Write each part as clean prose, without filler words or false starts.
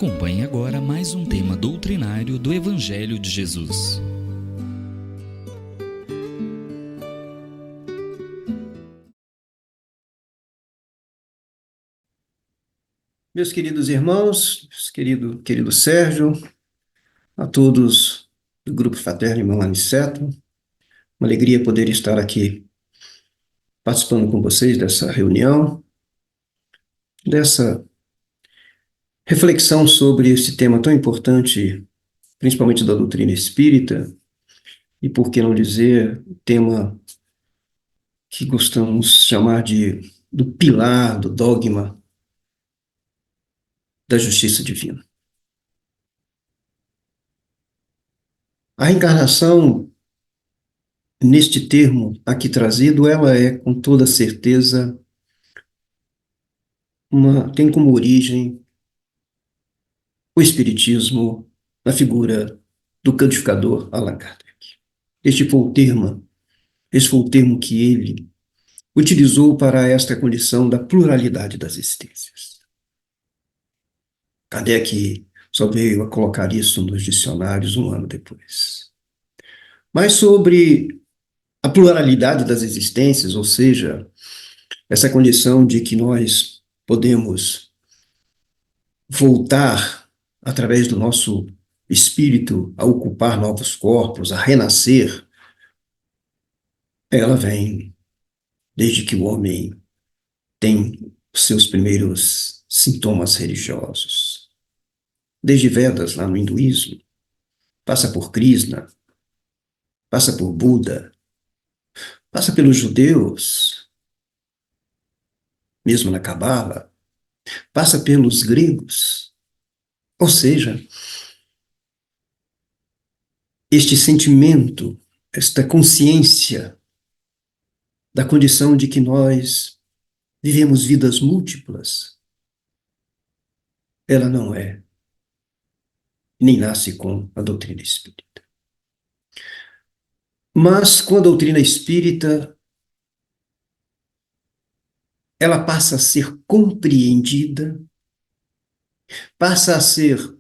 Acompanhe agora mais um tema doutrinário do Evangelho de Jesus. Meus queridos irmãos, querido Sérgio, a todos do Grupo Fraterno Irmão Aniceto, uma alegria poder estar aqui participando com vocês dessa reunião, dessa reflexão sobre esse tema tão importante, principalmente da doutrina espírita, e por que não dizer, tema que gostamos de chamar do pilar do dogma da justiça divina. A reencarnação, neste termo aqui trazido, ela é com toda certeza tem como origem o Espiritismo na figura do codificador Allan Kardec. Esse foi o termo que ele utilizou para esta condição da pluralidade das existências. Kardec só veio a colocar isso nos dicionários um ano depois. Mas sobre a pluralidade das existências, ou seja, essa condição de que nós podemos voltar através do nosso espírito a ocupar novos corpos, a renascer, ela vem desde que o homem tem os seus primeiros sintomas religiosos. Desde Vedas, lá no hinduísmo, passa por Krishna, passa por Buda, passa pelos judeus, mesmo na Cabala, passa pelos gregos. Ou seja, este sentimento, esta consciência da condição de que nós vivemos vidas múltiplas, ela não é, nem nasce com a doutrina espírita. Mas com a doutrina espírita, ela passa a ser compreendida, passa a ser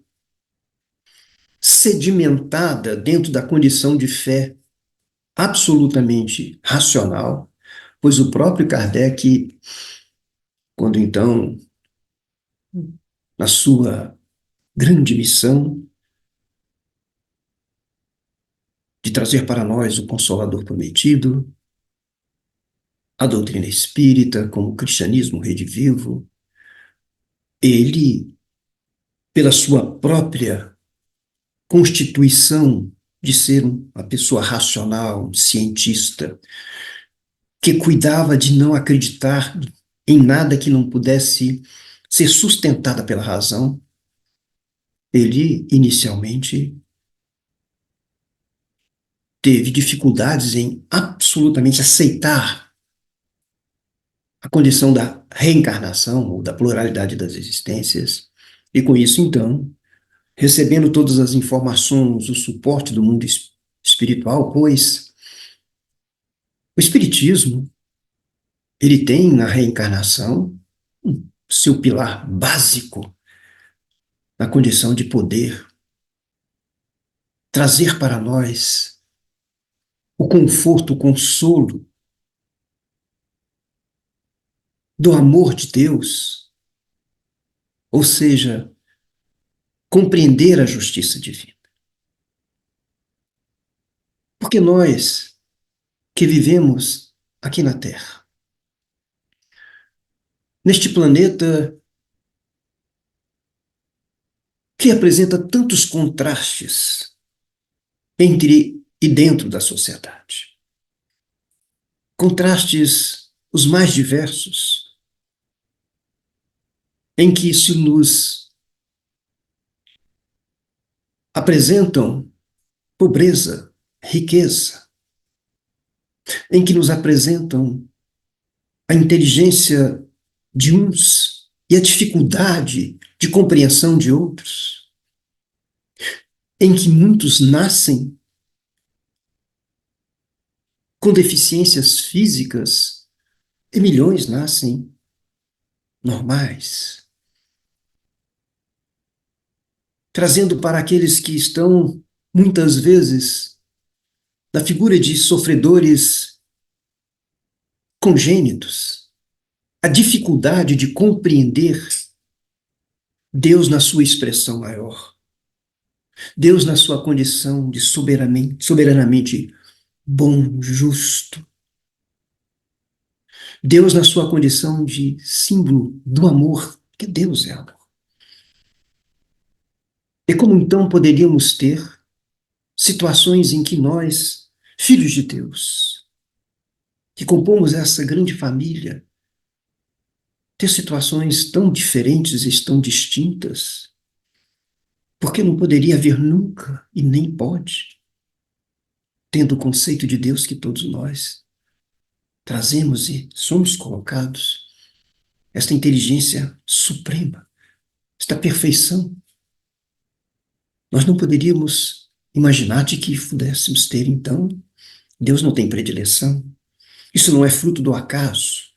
sedimentada dentro da condição de fé absolutamente racional, pois o próprio Kardec, quando então, na sua grande missão de trazer para nós o Consolador prometido, a doutrina espírita como o cristianismo redivivo, ele, pela sua própria constituição de ser uma pessoa racional, um cientista, que cuidava de não acreditar em nada que não pudesse ser sustentada pela razão, ele inicialmente teve dificuldades em absolutamente aceitar a condição da reencarnação ou da pluralidade das existências, e com isso, então, recebendo todas as informações, o suporte do mundo espiritual, pois o Espiritismo, ele tem na reencarnação seu pilar básico na condição de poder trazer para nós o conforto, o consolo do amor de Deus, ou seja, compreender a justiça divina. Porque nós que vivemos aqui na Terra, neste planeta que apresenta tantos contrastes entre e dentro da sociedade, contrastes os mais diversos, em que se nos apresentam pobreza, riqueza, em que nos apresentam a inteligência de uns e a dificuldade de compreensão de outros, em que muitos nascem com deficiências físicas e milhões nascem normais. trazendo para aqueles que estão, muitas vezes, na figura de sofredores congênitos, a dificuldade de compreender Deus na sua expressão maior, Deus na sua condição de soberanamente bom, justo, Deus na sua condição de símbolo do amor, porque Deus é amor. E como então poderíamos ter situações em que nós, filhos de Deus, que compomos essa grande família, ter situações tão diferentes e tão distintas? Porque não poderia haver nunca, e nem pode, tendo o conceito de Deus que todos nós trazemos e somos colocados, esta inteligência suprema, esta perfeição. Nós não poderíamos imaginar de que pudéssemos ter, então, Deus não tem predileção. Isso não é fruto do acaso.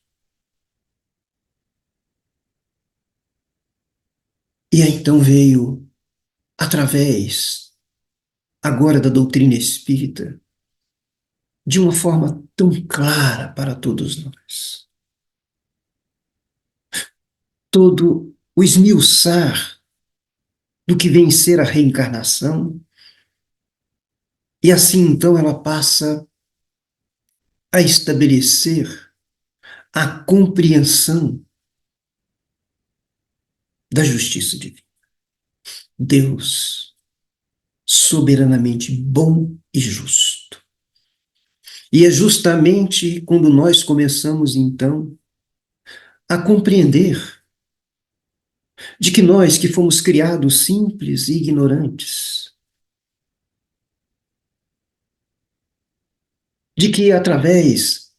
E aí então veio, através, agora da doutrina espírita, de uma forma tão clara para todos nós. Todo o esmiuçar do que vem ser a reencarnação, e assim então ela passa a estabelecer a compreensão da justiça divina. Deus, soberanamente bom e justo. E é justamente quando nós começamos então a compreender de que nós que fomos criados simples e ignorantes, de que através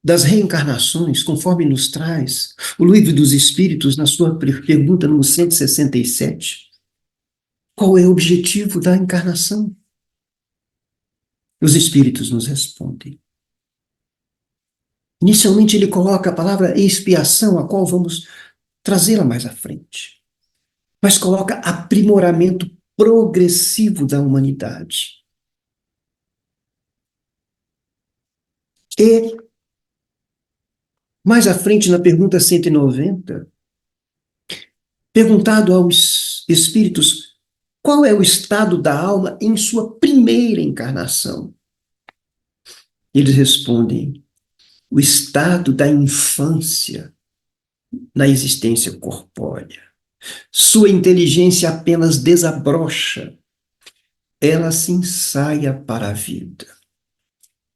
das reencarnações, conforme nos traz o Livro dos Espíritos, na sua pergunta número 167, qual é o objetivo da encarnação? Os Espíritos nos respondem. Inicialmente ele coloca a palavra expiação, a qual vamos trazê-la mais à frente, mas coloca aprimoramento progressivo da humanidade. E mais à frente, na pergunta 190, perguntado aos espíritos qual é o estado da alma em sua primeira encarnação, eles respondem: o estado da infância na existência corpórea. Sua inteligência apenas desabrocha, ela se ensaia para a vida.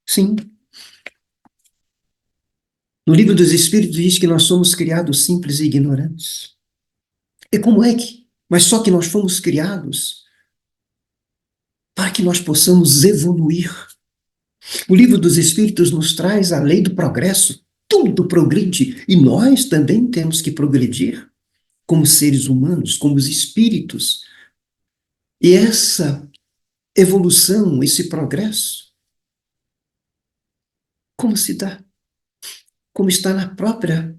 Sim. No Livro dos Espíritos diz que nós somos criados simples e ignorantes. E como é que? Mas só que nós fomos criados para que nós possamos evoluir. O Livro dos Espíritos nos traz a lei do progresso. Tudo progride. E nós também temos que progredir como seres humanos, como os espíritos. E essa evolução, esse progresso, como se dá? Como está na própria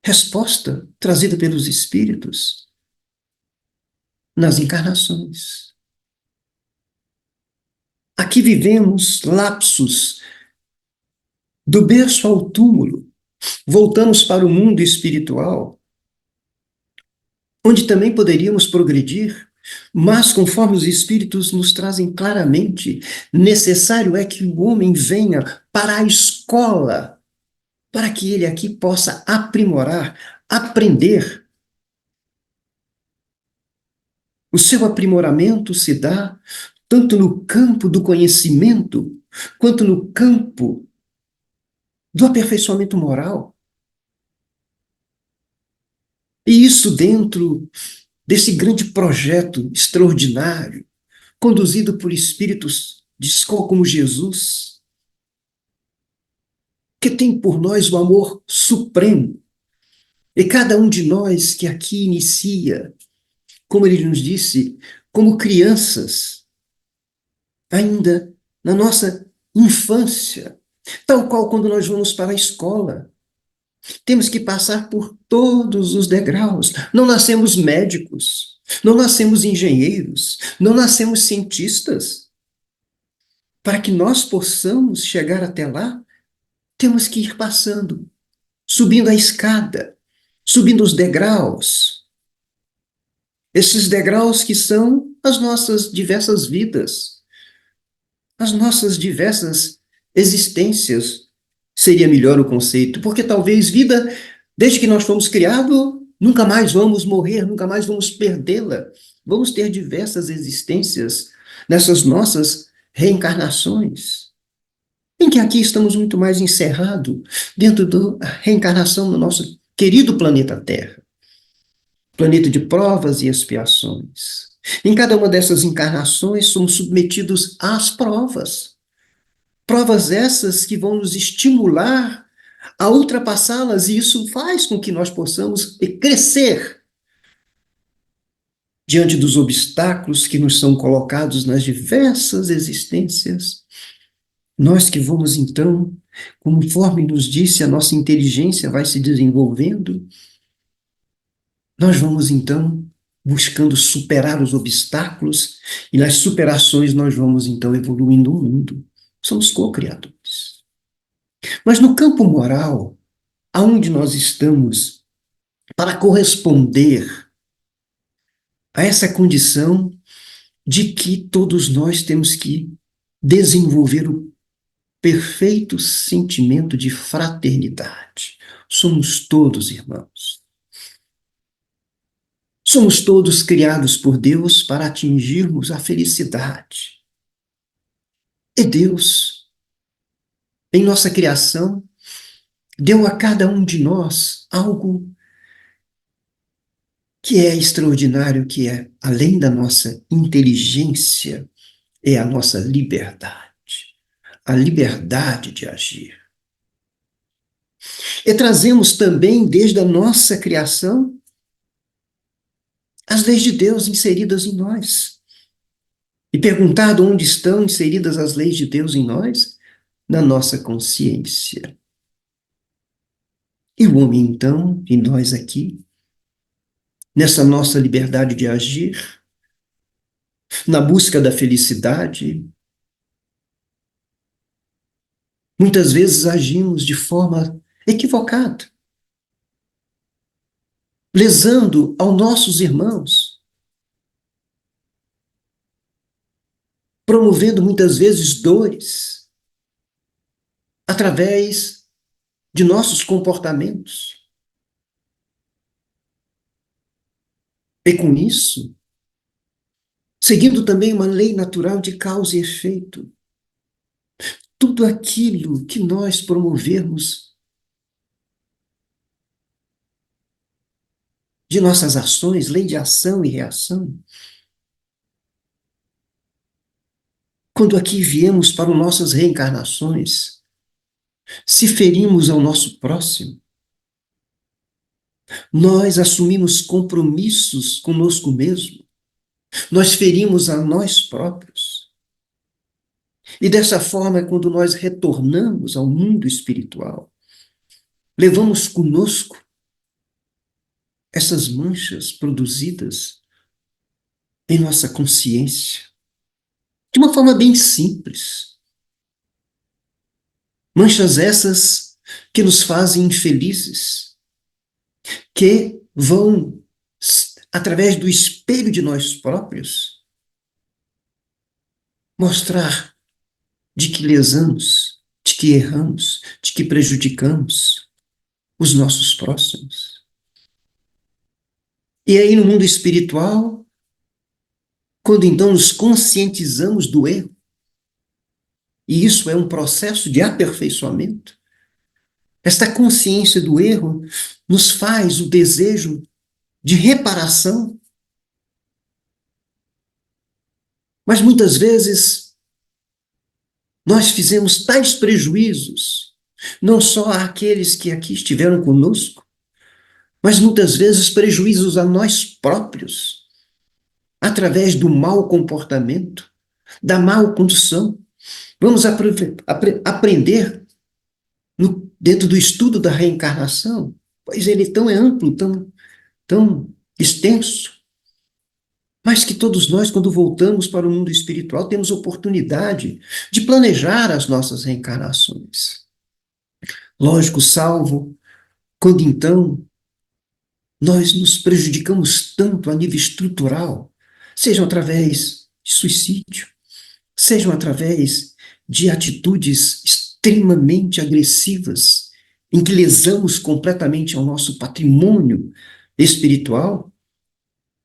resposta trazida pelos espíritos nas encarnações. Aqui vivemos lapsos do berço ao túmulo, voltamos para o mundo espiritual, onde também poderíamos progredir, mas conforme os espíritos nos trazem claramente, necessário é que o homem venha para a escola, para que ele aqui possa aprimorar, aprender. O seu aprimoramento se dá tanto no campo do conhecimento, quanto no campo do aperfeiçoamento moral. E isso dentro desse grande projeto extraordinário, conduzido por espíritos de escola como Jesus, que tem por nós o amor supremo. E cada um de nós que aqui inicia, como ele nos disse, como crianças, ainda na nossa infância, tal qual quando nós vamos para a escola. Temos que passar por todos os degraus. Não nascemos médicos, Não nascemos engenheiros, não nascemos cientistas. Para que nós possamos chegar até lá, temos que ir passando, subindo a escada, subindo os degraus. Esses degraus que são as nossas diversas vidas, as nossas diversas existências. Seria melhor o conceito, porque talvez vida, desde que nós fomos criados, nunca mais vamos morrer, nunca mais vamos perdê-la. Vamos ter diversas existências nessas nossas reencarnações, em que aqui estamos muito mais encerrados dentro da reencarnação no nosso querido planeta Terra, planeta de provas e expiações. Em cada uma dessas encarnações somos submetidos às provas. Provas essas que vão nos estimular a ultrapassá-las, e isso faz com que nós possamos crescer diante dos obstáculos que nos são colocados nas diversas existências. Nós que vamos então, conforme nos disse, a nossa inteligência vai se desenvolvendo, nós vamos então buscando superar os obstáculos, e nas superações nós vamos então evoluindo o mundo. Somos co-criadores. Mas no campo moral, aonde nós estamos para corresponder a essa condição de que todos nós temos que desenvolver o perfeito sentimento de fraternidade. Somos todos irmãos. Somos todos criados por Deus para atingirmos a felicidade. E Deus, em nossa criação, deu a cada um de nós algo que é extraordinário, que é, além da nossa inteligência, é a nossa liberdade. A liberdade de agir. E trazemos também, desde a nossa criação, as leis de Deus inseridas em nós. E perguntado onde estão inseridas as leis de Deus em nós? Na nossa consciência. E o homem, então, e nós aqui, nessa nossa liberdade de agir, na busca da felicidade, muitas vezes agimos de forma equivocada, lesando aos nossos irmãos, promovendo muitas vezes dores através de nossos comportamentos. E com isso, seguindo também uma lei natural de causa e efeito, tudo aquilo que nós promovermos de nossas ações, lei de ação e reação, quando aqui viemos para nossas reencarnações, se ferimos ao nosso próximo, nós assumimos compromissos conosco mesmo, nós ferimos a nós próprios. E dessa forma, quando nós retornamos ao mundo espiritual, levamos conosco essas manchas produzidas em nossa consciência, de uma forma bem simples. Manchas essas que nos fazem infelizes, que vão, através do espelho de nós próprios, mostrar de que lesamos, de que erramos, de que prejudicamos os nossos próximos. E aí, no mundo espiritual, quando então nos conscientizamos do erro, e isso é um processo de aperfeiçoamento, esta consciência do erro nos faz o desejo de reparação. Mas muitas vezes nós fizemos tais prejuízos, não só àqueles que aqui estiveram conosco, mas muitas vezes prejuízos a nós próprios, através do mau comportamento, da má condução. Vamos aprender dentro do estudo da reencarnação, pois ele é tão amplo, tão extenso. mas que todos nós, quando voltamos para o mundo espiritual, temos oportunidade de planejar as nossas reencarnações. Lógico, salvo quando então nós nos prejudicamos tanto a nível estrutural, sejam através de suicídio, sejam através de atitudes extremamente agressivas, em que lesamos completamente ao nosso patrimônio espiritual,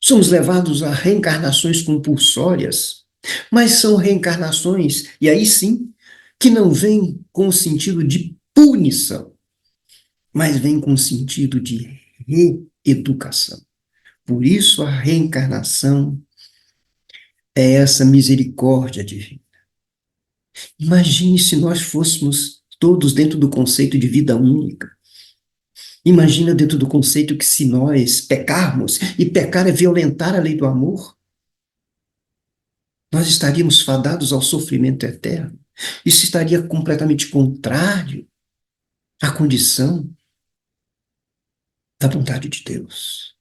somos levados a reencarnações compulsórias, mas são reencarnações, e aí sim, que não vêm com o sentido de punição, mas vêm com o sentido de reeducação. Por isso a reencarnação é essa misericórdia divina. Imagine se nós fôssemos todos dentro do conceito de vida única. Imagina dentro do conceito que se nós pecarmos, e pecar é violentar a lei do amor, nós estaríamos fadados ao sofrimento eterno. Isso estaria completamente contrário à condição da vontade de Deus,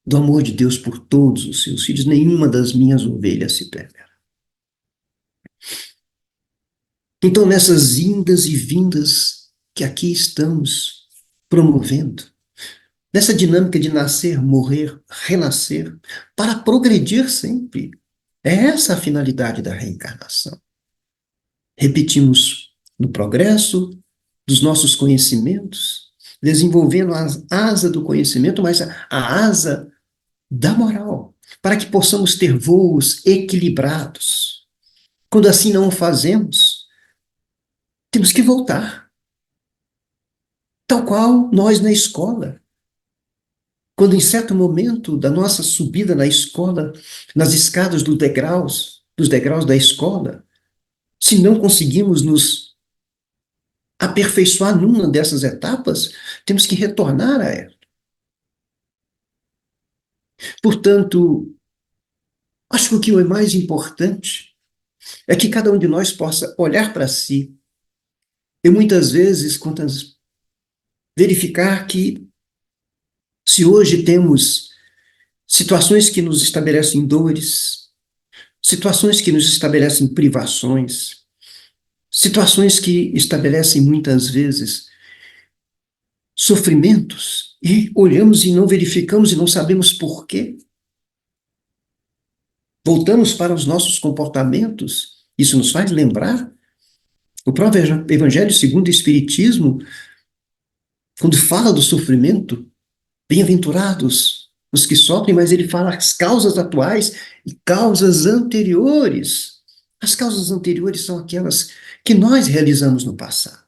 do amor de Deus por todos os seus filhos. Nenhuma das minhas ovelhas se perderá. Então, nessas indas e vindas que aqui estamos promovendo, nessa dinâmica de nascer, morrer, renascer, para progredir sempre, é essa a finalidade da reencarnação. Repetimos, no progresso dos nossos conhecimentos, desenvolvendo a asa do conhecimento, mas a asa da moral, para que possamos ter voos equilibrados. Quando assim não o fazemos, temos que voltar. Tal qual nós na escola. Quando em certo momento da nossa subida na escola, nas escadas dos degraus da escola, se não conseguimos nos aperfeiçoar numa dessas etapas, temos que retornar a ela. Portanto, acho que o que é mais importante é que cada um de nós possa olhar para si e muitas vezes verificar que se hoje temos situações que nos estabelecem dores, situações que nos estabelecem privações, situações que estabelecem muitas vezes sofrimentos, e olhamos e não verificamos e não sabemos por quê. Voltamos para os nossos comportamentos, isso nos faz lembrar o próprio Evangelho segundo o Espiritismo, quando fala do sofrimento, bem-aventurados os que sofrem, mas ele fala as causas atuais e causas anteriores. As causas anteriores são aquelas que nós realizamos no passado.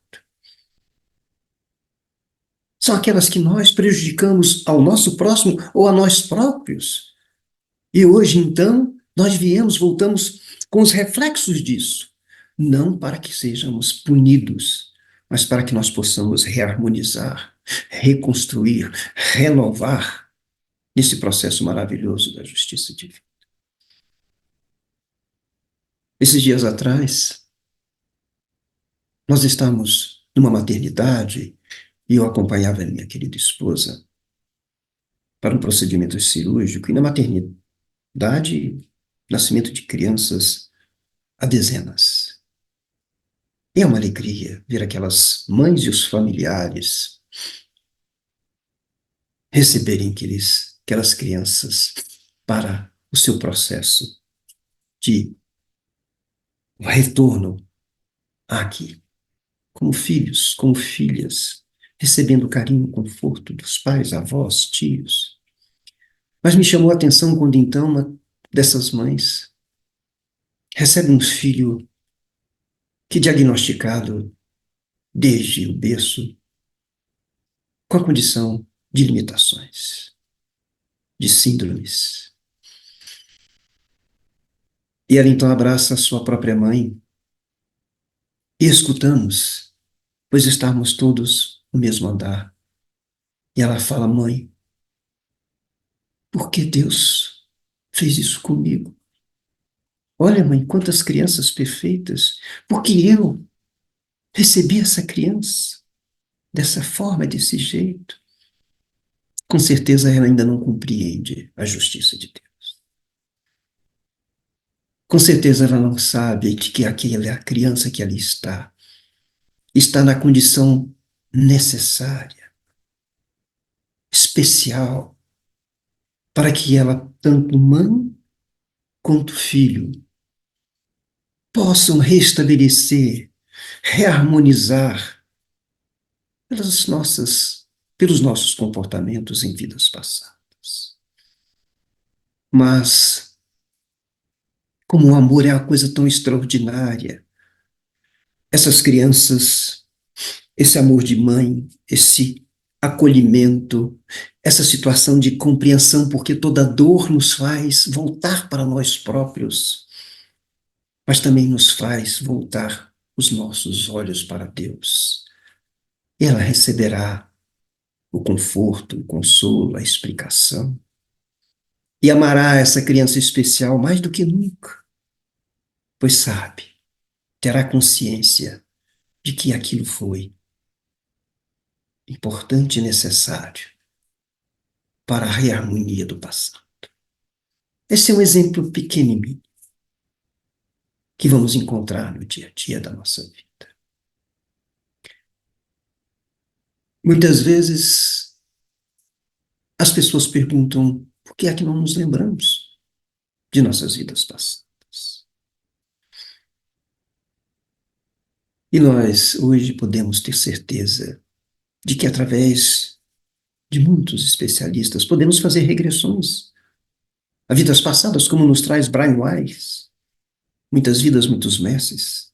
São aquelas que nós prejudicamos ao nosso próximo ou a nós próprios. E hoje, então, voltamos com os reflexos disso. Não para que sejamos punidos, mas para que nós possamos reharmonizar, reconstruir, renovar nesse processo maravilhoso da justiça divina. Esses dias atrás, nós estávamos numa maternidade e eu acompanhava a minha querida esposa para um procedimento cirúrgico, e na maternidade, nascimento de crianças a dezenas. É uma alegria ver aquelas mães e os familiares receberem aquelas crianças para o seu processo de retorno aqui, como filhos, como filhas, recebendo carinho e conforto dos pais, avós, tios. Mas me chamou a atenção quando então uma dessas mães recebe um filho que diagnosticado desde o berço com a condição de limitações, de síndromes. E ela então abraça a sua própria mãe e escutamos, pois estávamos todos no mesmo andar. E ela fala: mãe, por que Deus fez isso comigo? Olha, mãe, quantas crianças perfeitas. Por que eu recebi essa criança dessa forma, desse jeito? Com certeza ela ainda não compreende a justiça de Deus. Com certeza ela não sabe de que aquela criança que ali está na condição necessária, especial, para que ela, tanto mãe quanto filho, possam restabelecer, reharmonizar pelas nossas, pelos nossos comportamentos em vidas passadas. Mas, como o amor é uma coisa tão extraordinária, essas crianças, esse amor de mãe, esse acolhimento, essa situação de compreensão, porque toda dor nos faz voltar para nós próprios, mas também nos faz voltar os nossos olhos para Deus. E ela receberá o conforto, o consolo, a explicação. E amará essa criança especial mais do que nunca, pois sabe, terá consciência de que aquilo foi importante e necessário para a reharmonia do passado. Esse é um exemplo pequenininho que vamos encontrar no dia a dia da nossa vida. Muitas vezes as pessoas perguntam por que é que não nos lembramos de nossas vidas passadas. E nós hoje podemos ter certeza de que através de muitos especialistas podemos fazer regressões a vidas passadas, como nos traz Brian Weiss, muitas vidas, muitos mestres,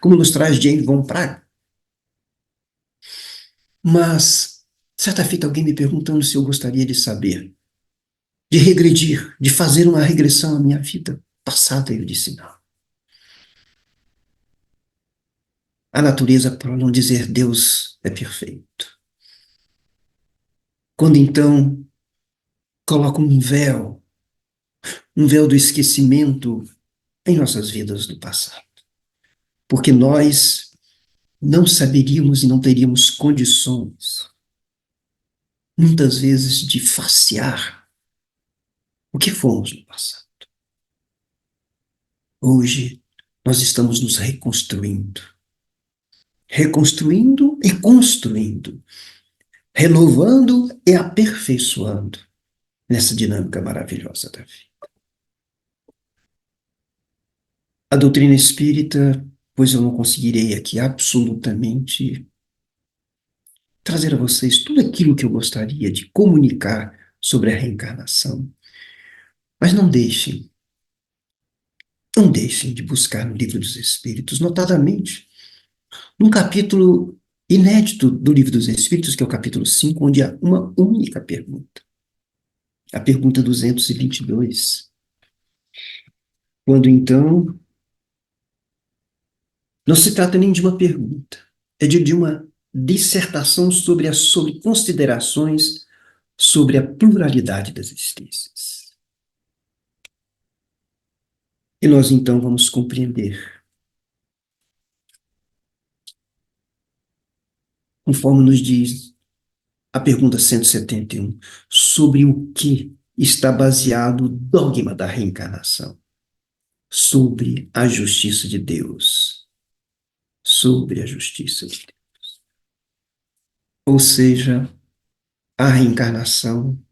como nos traz James von Praagh. Mas, certa feita, alguém me perguntando se eu gostaria de saber, de regredir, de fazer uma regressão à minha vida passada, eu disse não. A natureza, para não dizer Deus, é perfeito. Quando então coloca um véu do esquecimento em nossas vidas do passado, porque nós não saberíamos e não teríamos condições, muitas vezes, de facear o que fomos no passado. Hoje, nós estamos nos reconstruindo. Reconstruindo e construindo. Renovando e aperfeiçoando nessa dinâmica maravilhosa da vida. A doutrina espírita, pois eu não conseguirei aqui absolutamente trazer a vocês tudo aquilo que eu gostaria de comunicar sobre a reencarnação. Mas não deixem de buscar no Livro dos Espíritos, notadamente, num capítulo inédito do Livro dos Espíritos, que é o capítulo 5, onde há uma única pergunta. A pergunta 222. Quando então, não se trata nem de uma pergunta, é de uma dissertação sobre considerações sobre a pluralidade das existências. E nós então vamos compreender, conforme nos diz a pergunta 171, sobre o que está baseado o dogma da reencarnação, sobre a justiça de Deus, sobre a justiça de Deus. Ou seja, a reencarnação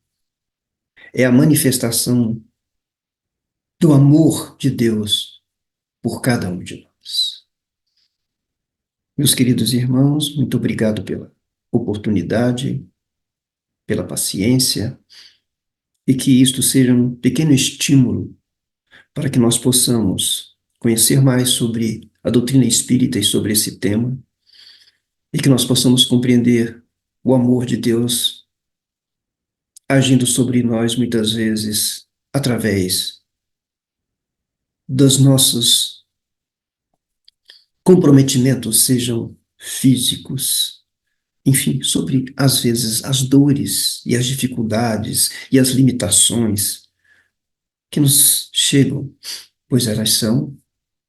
é a manifestação do amor de Deus por cada um de nós. Meus queridos irmãos, muito obrigado pela oportunidade, pela paciência, e que isto seja um pequeno estímulo para que nós possamos conhecer mais sobre a doutrina espírita e sobre esse tema, e que nós possamos compreender o amor de Deus agindo sobre nós muitas vezes através dos nossos comprometimentos, sejam físicos, enfim, sobre, às vezes, as dores e as dificuldades e as limitações que nos chegam, pois elas são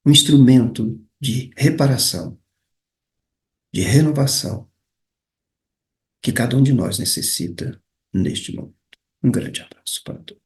um instrumento de reparação, de renovação, que cada um de nós necessita neste momento. Um grande abraço para todos.